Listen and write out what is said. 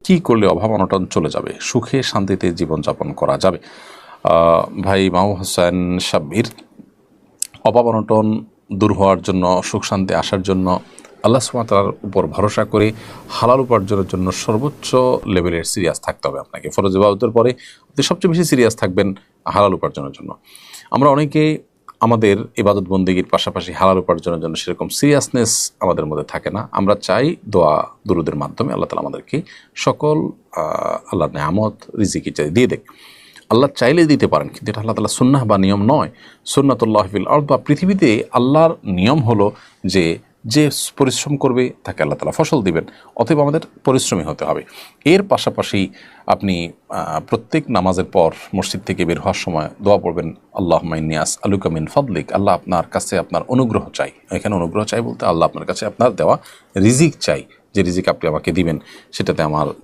কি করলে অভাব অনটন চলে যাবে, সুখে শান্তিতে জীবনযাপন করা যাবে? ভাই মাহবুব হোসেন সাব্বির, অভাব অনটন দূর হওয়ার জন্য, সুখ শান্তি আসার জন্য আল্লাহ সুবহানাহু ওয়া তাআলার উপর ভরসা করে হালাল উপার্জনের জন্য সর্বোচ্চ লেভেলের সিরিয়াস থাকতে হবে আপনাকে। ফরজ ইবাদতের পরে আপনি সবচেয়ে বেশি সিরিয়াস থাকবেন হালাল উপার্জনের জন্য। আমরা অনেকে আমাদের ইবাদত বন্দেগীর পাশাপাশি হালাল উপার্জনের জন্য সেরকম সিরিয়াসনেস আমাদের মধ্যে থাকে না। আমরা চাই দোয়া দুরুদের মাধ্যমে আল্লাহ তাআলা আমাদেরকে সকল আল্লাহর নেয়ামত রিজিক ইত্যাদি দিয়ে দেয়। আল্লাহ চাইলে দিতে পারেন, কিন্তু এটা আল্লাহ তাআলা সুন্নাহ বা নিয়ম নয়। সুন্নাতুল্লাহ ফিল আরদ বা পৃথিবীতে আল্লাহর নিয়ম হলো যে যে পরিশ্রম করবে তাকে আল্লাহ তাআলা ফসল দিবেন। অতএব আমাদের পরিশ্রমী হতে হবে। এর পাশাপাশি আপনি প্রত্যেক নামাজের পর মসজিদ থেকে বের হওয়ার সময় দোয়া পড়বেন, আল্লাহুম্মা ইন্নী আসআলুকা মিন ফাদলিক, আল্লাহ আপনার কাছে আপনার অনুগ্রহ চাই। এখানে অনুগ্রহ চাই বলতে আল্লাহ আপনার কাছে আপনার দেওয়া রিজিক চাই, যে রিজিক আপনি আমাকে দিবেন সেটাতে আমার